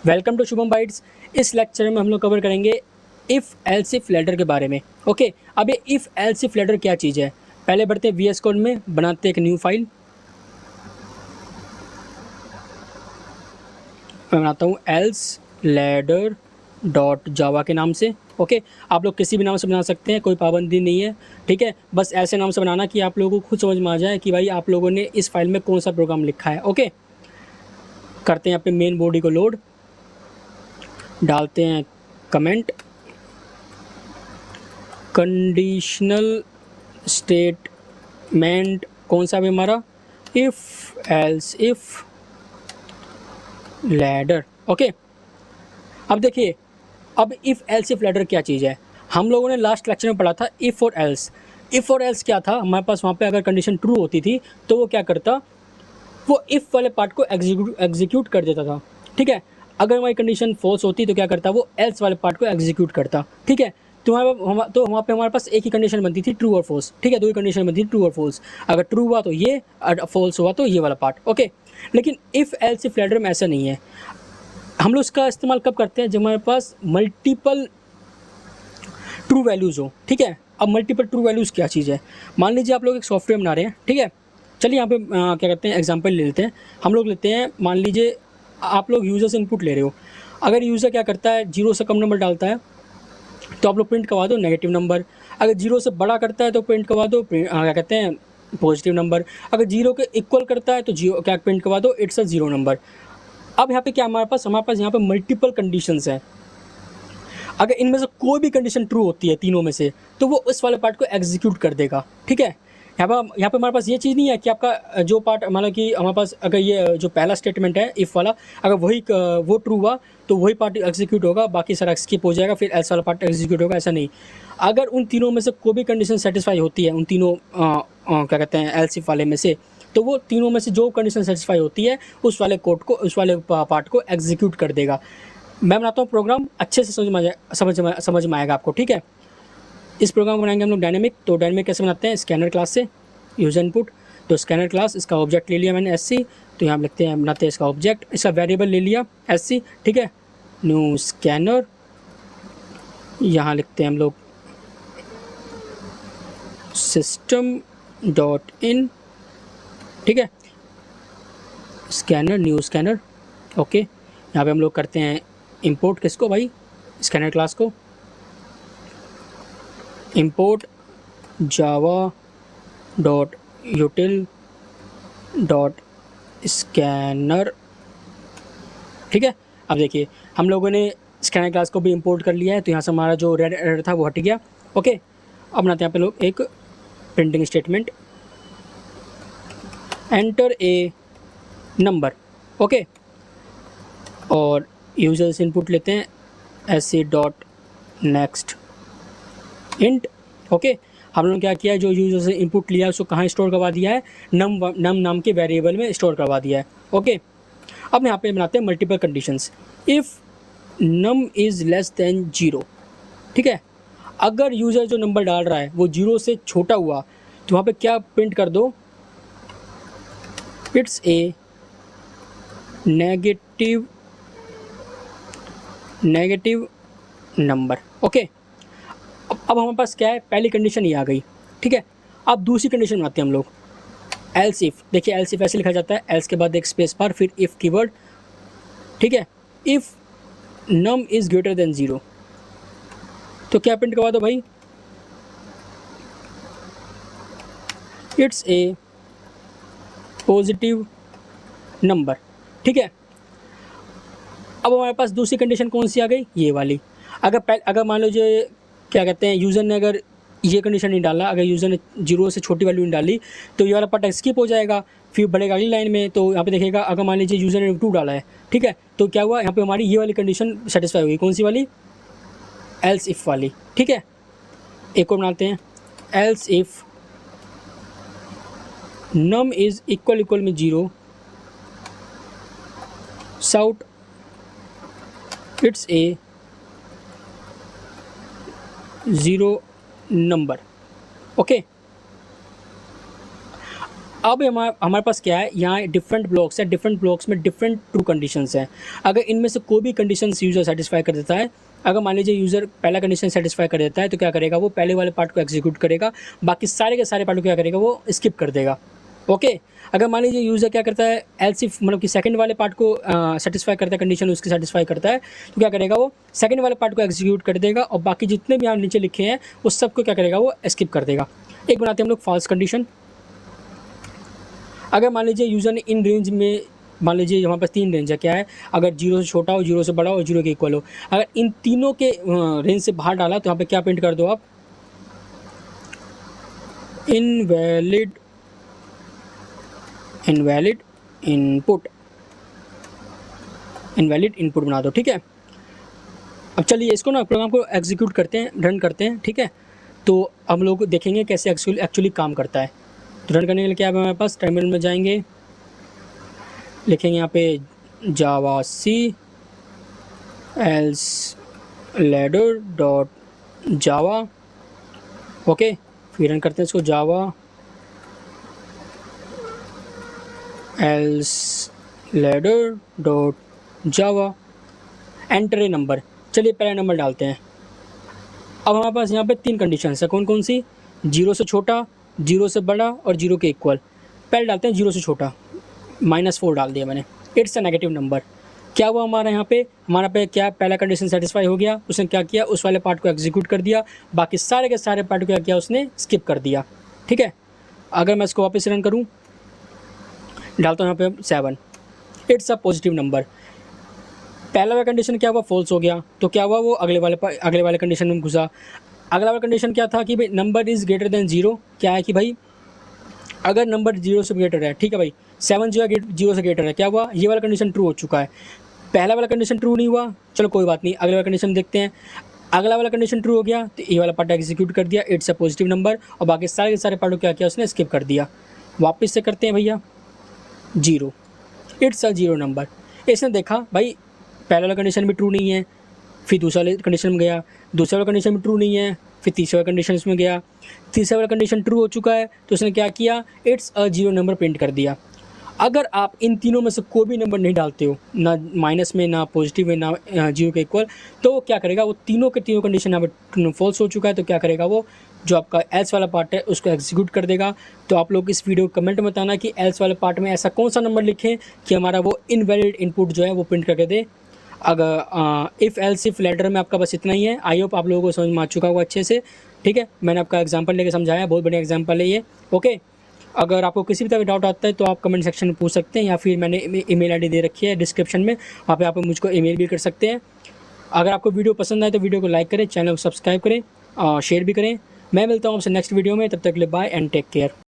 Welcome to Shubham Bytes. इस lecture में हम लोग कवर करेंगे इफ़ एल्स इफ लेटर के बारे में। ओके, अब ये इफ़ एल्स इफ लेटर क्या चीज़ है, पहले बढ़ते हैं VS कोड में, बनाते हैं एक न्यू फाइल। मैं बनाता हूँ एल्स लेडर डॉट जावा के नाम से। ओके, आप लोग किसी भी नाम से बना सकते हैं, कोई पाबंदी नहीं है। ठीक है, बस ऐसे नाम से बनाना कि आप लोगों को खुद समझ में आ जाए कि भाई आप लोगों ने इस फाइल में कौन सा प्रोग्राम लिखा है। ओके, करते हैं अपने मेन बॉडी को लोड, डालते हैं कमेंट, कंडीशनल स्टेटमेंट कौन सा भी हमारा, if else if ladder. Okay, अब देखिए, अब इफ़ एल्स इफ लैडर क्या चीज़ है, हम लोगों ने लास्ट लेक्चर में पढ़ा था इफ़ और एल्स। इफ़ और एल्स क्या था, हमारे पास वहाँ पे अगर कंडीशन ट्रू होती थी तो वो क्या करता, वो इफ़ वाले पार्ट को एग्जीक्यूट कर देता था। ठीक है, अगर हमारी कंडीशन फॉल्स होती तो क्या करता, वो एल्स वाले पार्ट को एग्जीक्यूट करता। ठीक है, तो वहाँ पे हमारे पास एक ही कंडीशन बनती थी, ट्रू और फॉल्स। ठीक है, दो ही कंडीशन बनती थी, ट्रू और फॉल्स। अगर ट्रू हुआ तो ये, और फॉल्स हुआ तो ये वाला पार्ट। ओके, लेकिन इफ़ एल्स इफ लैडर में ऐसा नहीं है। हम लोग इसका इस्तेमाल कब करते हैं, जब हमारे पास मल्टीपल ट्रू वैल्यूज़ हो। ठीक है, अब मल्टीपल ट्रू वैल्यूज़ क्या चीज़ है, मान लीजिए आप लोग एक सॉफ्टवेयर बना रहे हैं। ठीक है, चलिए यहाँ पे क्या कहते हैं, एग्जांपल ले लेते हैं। हम लोग लेते हैं, मान लीजिए आप लोग यूज़र से इनपुट ले रहे हो। अगर यूज़र क्या करता है, 0 से कम नंबर डालता है तो आप लोग प्रिंट करवा दो नेगेटिव नंबर। अगर 0 से बड़ा करता है तो प्रिंट करवा दो क्या कहते हैं, पॉजिटिव नंबर। अगर 0 के इक्वल करता है तो क्या प्रिंट करवा दो, इट्स अ 0 नंबर। अब यहाँ पे क्या हमारे पास यहाँ पे मल्टीपल कंडीशंस हैं। अगर इनमें से कोई भी कंडीशन ट्रू होती है तीनों में से, तो वो उस वाले पार्ट को एग्जीक्यूट कर देगा। ठीक है, यहाँ पे हमारे पास ये चीज़ नहीं है कि आपका जो पार्ट, मतलब कि हमारे पास अगर ये जो पहला स्टेटमेंट है इफ़ वाला, अगर वो ट्रू हुआ तो वही पार्ट एग्जीक्यूट होगा, बाकी सारा स्किप हो जाएगा, फिर एल्स वाला पार्ट एग्जीक्यूट होगा। ऐसा नहीं, अगर उन तीनों में से कोई भी कंडीशन सेटिस्फाई होती है, उन तीनों क्या कहते हैं एल्स इफ वाले में से, तो वो तीनों में से जो कंडीशन सेटिस्फाई होती है उस वाले कोड को, उस वाले पार्ट को एग्जीक्यूट कर देगा। मैं बनाता हूँ प्रोग्राम, अच्छे से समझ में आएगा आपको। ठीक है, इस प्रोग्राम को बनाएंगे हम लोग डायनेमिक। तो डायनेमिक कैसे बनाते हैं, स्कैनर क्लास से, यूजर इनपुट। तो स्कैनर क्लास, इसका ऑब्जेक्ट ले लिया मैंने SC, तो यहाँ लिखते हैं, बनाते हैं इसका ऑब्जेक्ट, इसका वेरिएबल ले लिया SC। ठीक है, न्यू स्कैनर, यहाँ लिखते हैं हम लोग सिस्टम डॉट इन। ठीक है, स्कैनर, न्यू स्कैनर। ओके, यहाँ पे हम लोग करते हैं इंपोर्ट, किसको भाई, स्कैनर क्लास को। Import Java dot यूटिल dot scanner. ठीक है, अब देखिए हम लोगों ने स्कैनर क्लास को भी इंपोर्ट कर लिया है, तो यहाँ से हमारा जो रेड एरर था वो हट गया। ओके, अब बनाते हैं यहाँ पे लोग एक printing statement, enter a number. Okay, और यूजर से इनपुट लेते हैं SC dot next int. Okay, हम लोगों ने क्या किया है, जो यूजर से इनपुट लिया है उसको कहाँ स्टोर करवा दिया है, नम नाम के वेरिएबल में स्टोर करवा दिया है। ओके, अब यहाँ पे बनाते हैं multiple conditions. If num is less than 0। ठीक है, अगर यूज़र जो नंबर डाल रहा है वो 0 से छोटा हुआ तो वहाँ पे क्या प्रिंट कर दो, it's a negative number. Okay, अब हमारे पास क्या है, पहली कंडीशन ये आ गई। ठीक है, अब दूसरी कंडीशन बनाते हैं हम लोग, एल्स इफ। देखिए एल्स इफ ऐसे लिखा जाता है, एल्स के बाद एक स्पेस बार, फिर इफ कीवर्ड। ठीक है, if num is greater than 0, तो क्या प्रिंट करवा दो भाई, इट्स ए पॉजिटिव नंबर। ठीक है, अब हमारे पास दूसरी कंडीशन कौन सी आ गई, ये वाली। अगर मान लो जो क्या कहते हैं, यूज़र ने अगर ये कंडीशन नहीं डाला, अगर यूज़र ने 0 से छोटी वैल्यू नहीं डाली तो ये वाला पार्ट स्किप हो जाएगा, फिर बढ़ेगा अगली लाइन में। तो यहाँ पे देखिएगा, अगर मान लीजिए यूज़र ने 2 डाला है, ठीक है, तो क्या हुआ, यहाँ पे हमारी ये वाली कंडीशन सेटिस्फाई हुई। कौन सी वाली, एल्स इफ़ वाली। ठीक है, एक और बनाते हैं, else if num is equal में 0, साउट इट्स ए 0 नंबर। ओके, अब हमारे पास क्या है, यहाँ डिफरेंट ब्लॉक्स है, डिफरेंट ब्लॉक्स में डिफरेंट ट्रू कंडीशंस हैं। अगर इनमें से कोई भी कंडीशंस यूज़र सेटिस्फाई कर देता है, अगर मान लीजिए यूज़र पहला कंडीशन सेटिस्फाई कर देता है तो क्या करेगा, वो पहले वाले पार्ट को एग्जीक्यूट करेगा, बाकी सारे के सारे पार्ट को क्या करेगा, वो स्किप कर देगा। ओके, अगर मान लीजिए यूज़र क्या करता है, एल्स इफ मतलब कि सेकंड वाले पार्ट को सेटिस्फाई करता है, कंडीशन उसकी सेटिस्फाई करता है, तो क्या करेगा, वो सेकंड वाले पार्ट को एग्जीक्यूट कर देगा और बाकी जितने भी यहाँ नीचे लिखे हैं उस सब को क्या करेगा, वो स्किप कर देगा। एक बनाते हैं हम लोग फॉल्स कंडीशन। अगर मान लीजिए यूज़र ने इन रेंज में, मान लीजिए हमारे पास 3 रेंज है, क्या है, अगर 0 से छोटा हो, 0 से बड़ा हो, 0 के इक्वल हो, अगर इन तीनों के रेंज से बाहर डाला तो यहाँ पे क्या प्रिंट कर दो आप, इनवैलिड इनपुट बना दो। ठीक है, अब चलिए इसको ना प्रोग्राम को एग्जीक्यूट करते हैं, रन करते हैं। ठीक है, तो हम लोग देखेंगे कैसे एक्चुअली काम करता है। तो रन करने के लिए क्या है, हमारे पास टर्मिनल में जाएंगे, लिखेंगे यहाँ पे javac else ladder dot Java. Okay, फिर रन करते हैं इसको, Java else ladder dot Java, enter a number. चलिए पहला नंबर डालते हैं। अब हमारे पास यहाँ पे 3 कंडीशंस है, कौन कौन सी, 0 से छोटा, 0 से बड़ा और 0 के इक्वल। पहले डालते हैं 0 से छोटा, -4 डाल दिया मैंने, इट्स अ नेगेटिव नंबर। क्या हुआ हमारा यहाँ पे, हमारा पे क्या पहला कंडीशन सेटिस्फाई हो गया, उसने क्या किया, उस वाले पार्ट को एग्जीक्यूट कर दिया, बाकी सारे के सारे पार्ट को क्या किया, उसने स्किप कर दिया। ठीक है, अगर मैं इसको वापस रन करूँ, डालता हूँ यहाँ पे 7, इट्स अ पॉजिटिव नंबर। पहला वाला कंडीशन क्या हुआ, फॉल्स हो गया, तो क्या हुआ, वो अगले वाले कंडीशन में घुसा। अगला वाला कंडीशन क्या था कि भाई नंबर इज़ ग्रेटर देन 0, क्या है कि भाई अगर नंबर 0 से ग्रेटर है, ठीक है भाई, 7 जो है 0 से ग्रेटर है, क्या हुआ, ये वाला कंडीशन ट्रू हो चुका है। पहला वाला कंडीशन ट्रू नहीं हुआ, चलो कोई बात नहीं, अगले वाला कंडीशन देखते हैं। अगला वाला कंडीशन ट्रू हो गया तो ये वाला पार्ट एग्जीक्यूट कर दिया, इट्स अ पॉजिटिव नंबर, और बाकी सारे के सारे पार्ट को क्या किया, उसने स्किप कर दिया। वापस से करते हैं भैया, 0, इट्स अ 0 नंबर। इसने देखा भाई पहला वाला कंडीशन भी ट्रू नहीं है, फिर दूसरा वाले कंडीशन में गया, दूसरा वाला कंडीशन भी ट्रू नहीं है, फिर तीसरे वाला कंडीशन में गया, तीसरा वाला कंडीशन ट्रू हो चुका है, तो उसने क्या किया, इट्स अ 0 नंबर प्रिंट कर दिया। अगर आप इन तीनों में से कोई भी नंबर नहीं डालते हो, ना माइनस में, ना पॉजिटिव में, ना 0 के इक्वल, तो वो क्या करेगा, वो तीनों के तीनों कंडीशन यहाँ पर फॉल्स हो चुका है, तो क्या करेगा, वो जो आपका एल्स वाला पार्ट है उसको एग्जीक्यूट कर देगा। तो आप लोग इस वीडियो को कमेंट में बताना कि एल्स वाले पार्ट में ऐसा कौन सा नंबर लिखें कि हमारा वो इनवैलिड इनपुट जो है वो प्रिंट करके दे। अगर इफ़ एल्स इफ लेटर में आपका बस इतना ही है। आई होप आप लोगों को समझ में आ चुका होगा अच्छे से। ठीक है, मैंने आपका एग्जांपल लेके समझाया, बहुत बढ़िया एग्जांपल है ये। ओके, अगर आपको किसी भी तरह का डाउट आता है तो आप कमेंट सेक्शन में पूछ सकते हैं, या फिर मैंने ईमेल आईडी दे रखी है डिस्क्रिप्शन में, वहाँ पे आप मुझको ईमेल भी कर सकते हैं। अगर आपको वीडियो पसंद आए तो वीडियो को लाइक करें, चैनल को सब्सक्राइब करें, शेयर भी करें। मैं मिलता हूँ आपसे नेक्स्ट वीडियो में, तब तक के लिए बाय एंड टेक केयर।